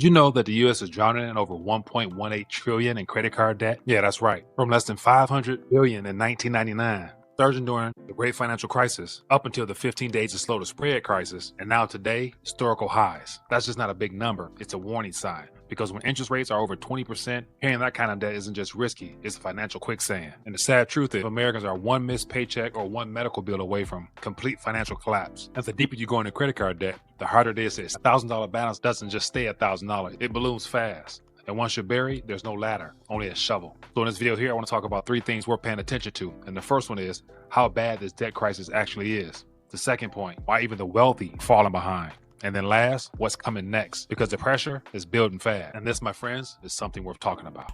Did you know that the US is drowning in over 1.18 trillion in credit card debt? Yeah, that's right. From less than 500 billion in 1999, surging during the great financial crisis, up until the 15 days of slow to spread crisis, and now today, historical highs. That's just not a big number, it's a warning sign. Because when interest rates are over 20%, carrying that kind of debt isn't just risky, it's a financial quicksand. And the sad truth is, Americans are one missed paycheck or one medical bill away from complete financial collapse. And the deeper you go into credit card debt, the harder it is. A $1,000 balance doesn't just stay $1,000, it balloons fast. And once you're buried, there's no ladder, only a shovel. So in this video here, I want to talk about 3 things we're paying attention to. And the first one is how bad this debt crisis actually is. The second point, why even the wealthy are falling behind. And then last, what's coming next? Because the pressure is building fast. And this, my friends, is something worth talking about.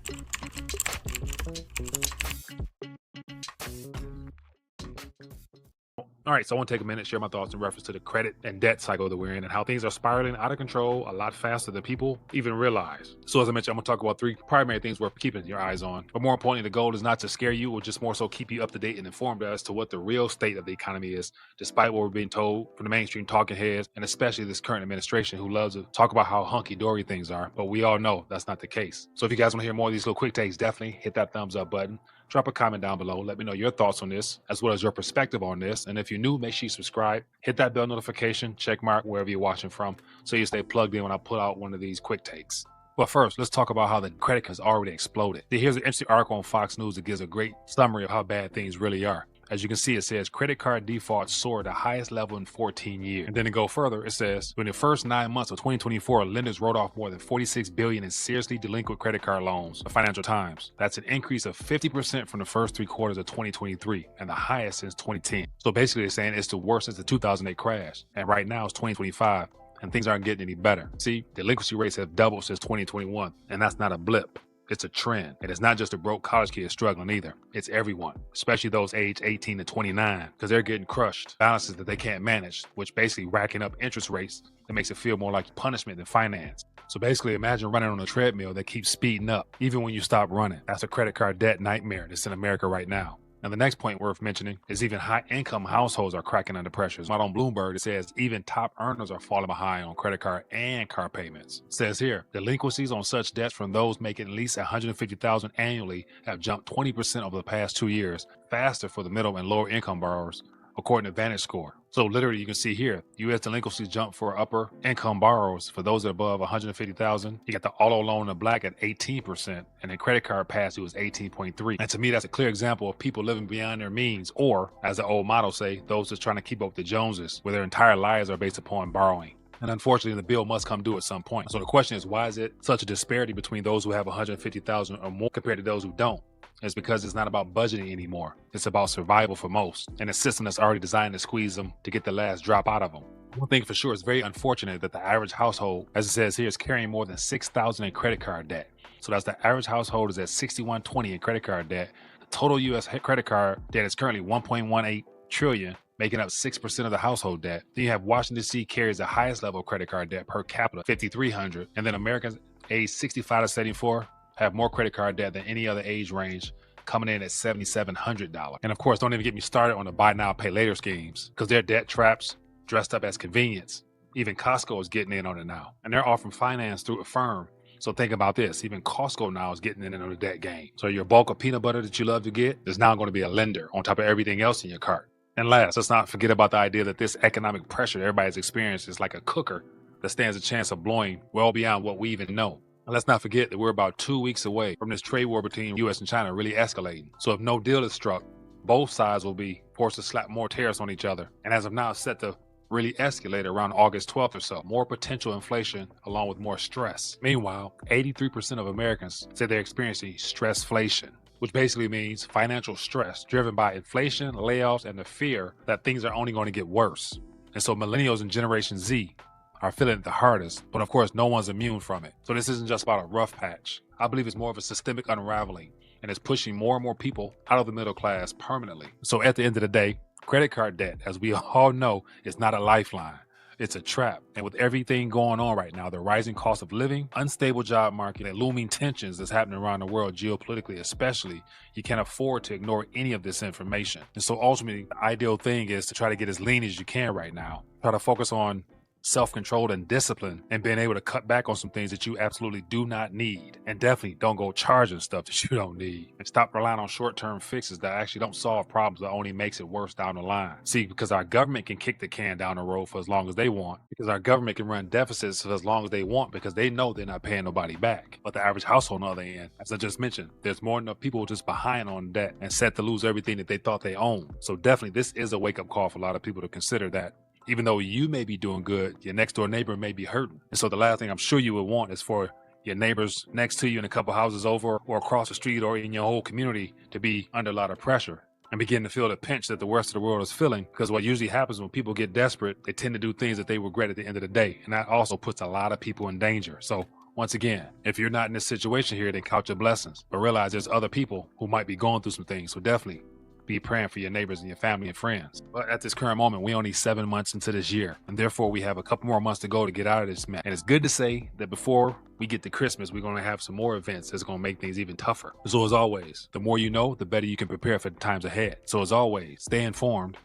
All right, so I want to take a minute, share my thoughts in reference to the credit and debt cycle that we're in and how things are spiraling out of control a lot faster than people even realize. So as I mentioned, I'm going to talk about 3 primary things worth keeping your eyes on. But more importantly, the goal is not to scare you or just more so keep you up to date and informed as to what the real state of the economy is, despite what we're being told from the mainstream talking heads, and especially this current administration who loves to talk about how hunky-dory things are. But we all know that's not the case. So if you guys want to hear more of these little quick takes, definitely hit that thumbs up button. Drop a comment down below. Let me know your thoughts on this, as well as your perspective on this. And if you're new, make sure you subscribe, hit that bell notification, check mark wherever you're watching from, so you stay plugged in when I put out one of these quick takes. But first, let's talk about how the credit has already exploded. Here's an interesting article on Fox News that gives a great summary of how bad things really are. As you can see, it says credit card defaults soared the highest level in 14 years. And then to go further, it says, in the first 9 months of 2024, lenders wrote off more than $46 billion in seriously delinquent credit card loans. The Financial Times. That's an increase of 50% from the first 3 quarters of 2023 and the highest since 2010. So basically, they're saying it's the worst since the 2008 crash. And right now, it's 2025, and things aren't getting any better. See, delinquency rates have doubled since 2021, and that's not a blip. It's a trend. And it's not just the broke college kids struggling either. It's everyone, especially those aged 18 to 29, because they're getting crushed. Balances that they can't manage, which basically racking up interest rates that makes it feel more like punishment than finance. So basically, imagine running on a treadmill that keeps speeding up, even when you stop running. That's a credit card debt nightmare that's in America right now. And the next point worth mentioning is even high-income households are cracking under pressures. Out on Bloomberg, it says even top earners are falling behind on credit card and car payments. It says here, delinquencies on such debts from those making at least $150,000 annually have jumped 20% over the past 2 years, faster for the middle and lower income borrowers, according to VantageScore. So literally, you can see here, U.S. delinquencies jump for upper income borrowers. For those that are above $150,000, you got the auto loan in black at 18%, and the credit card past due is 18.3%. And to me, that's a clear example of people living beyond their means, or, as the old motto say, those just trying to keep up with the Joneses, where their entire lives are based upon borrowing. And unfortunately, the bill must come due at some point. So the question is, why is it such a disparity between those who have $150,000 or more compared to those who don't? It's because it's not about budgeting anymore. It's about survival for most, and a system that's already designed to squeeze them to get the last drop out of them. One thing for sure, it's very unfortunate that the average household, as it says here, is carrying more than $6,000 in credit card debt. So that's the average household is at $6,120 in credit card debt. The total U.S. credit card debt is currently $1.18 trillion, making up 6% of the household debt. Then you have Washington, D.C. carries the highest level of credit card debt per capita, $5,300, and then Americans aged 65 to 74 have more credit card debt than any other age range, coming in at $7,700. And of course, don't even get me started on the buy now, pay later schemes, because they're debt traps dressed up as convenience. Even Costco is getting in on it now, and they're offering finance through a firm. So think about this, even Costco now is getting in on the debt game. So your bulk of peanut butter that you love to get is now going to be a lender on top of everything else in your cart. And last, let's not forget about the idea that this economic pressure everybody's experienced is like a cooker that stands a chance of blowing well beyond what we even know. And let's not forget that we're about 2 weeks away from this trade war between U.S. and China really escalating. So if no deal is struck, both sides will be forced to slap more tariffs on each other. And as of now, it's set to really escalate around August 12th or so. More potential inflation along with more stress. Meanwhile, 83% of Americans say they're experiencing stressflation, which basically means financial stress driven by inflation, layoffs, and the fear that things are only going to get worse. And so millennials and Generation Z are feeling it the hardest, but of course, no one's immune from it. So this isn't just about a rough patch. I believe it's more of a systemic unraveling, and it's pushing more and more people out of the middle class permanently. So at the end of the day, credit card debt, as we all know, is not a lifeline. It's a trap. And with everything going on right now, the rising cost of living, unstable job market, and looming tensions that's happening around the world geopolitically especially, you can't afford to ignore any of this information. And so ultimately, the ideal thing is to try to get as lean as you can right now. Try to focus on self-control and discipline, and being able to cut back on some things that you absolutely do not need. And definitely don't go charging stuff that you don't need. And stop relying on short-term fixes that actually don't solve problems, that only makes it worse down the line. See, because our government can kick the can down the road for as long as they want, because our government can run deficits for as long as they want, because they know they're not paying nobody back. But the average household on the other end, as I just mentioned, there's more than enough people just behind on debt and set to lose everything that they thought they owned. So definitely this is a wake-up call for a lot of people to consider that even though you may be doing good, your next door neighbor may be hurting. And so the last thing I'm sure you would want is for your neighbors next to you and a couple houses over or across the street or in your whole community to be under a lot of pressure and begin to feel the pinch that the rest of the world is feeling. Because what usually happens when people get desperate, they tend to do things that they regret at the end of the day. And that also puts a lot of people in danger. So once again, if you're not in this situation here, then count your blessings. But realize there's other people who might be going through some things. So definitely be praying for your neighbors and your family and friends. But at this current moment, we only 7 months into this year, and therefore we have a couple more months to go to get out of this mess. And it's good to say that before we get to Christmas, we're going to have some more events that's going to make things even tougher. So as always, the more you know, the better you can prepare for the times ahead. So as always, stay informed,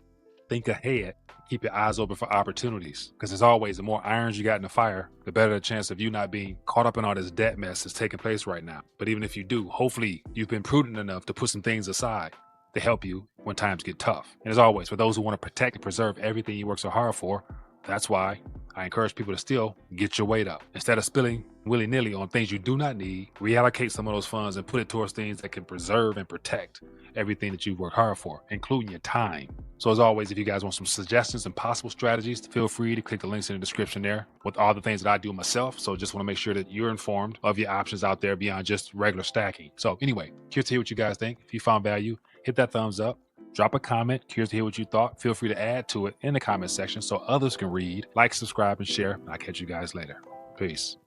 think ahead, keep your eyes open for opportunities. Because as always, the more irons you got in the fire, the better the chance of you not being caught up in all this debt mess that's taking place right now. But even if you do, hopefully you've been prudent enough to put some things aside to help you when times get tough. And as always, for those who want to protect and preserve everything you work so hard for, that's why I encourage people to still get your weight up. Instead of spilling willy-nilly on things you do not need, reallocate some of those funds and put it towards things that can preserve and protect everything that you work hard for, including your time. So as always, if you guys want some suggestions and possible strategies, feel free to click the links in the description there with all the things that I do myself. So just want to make sure that you're informed of your options out there beyond just regular stacking. So anyway, curious to hear what you guys think. If you found value, hit that thumbs up. Drop a comment. Curious to hear what you thought. Feel free to add to it in the comment section so others can read. Like, subscribe, and share. I'll catch you guys later. Peace.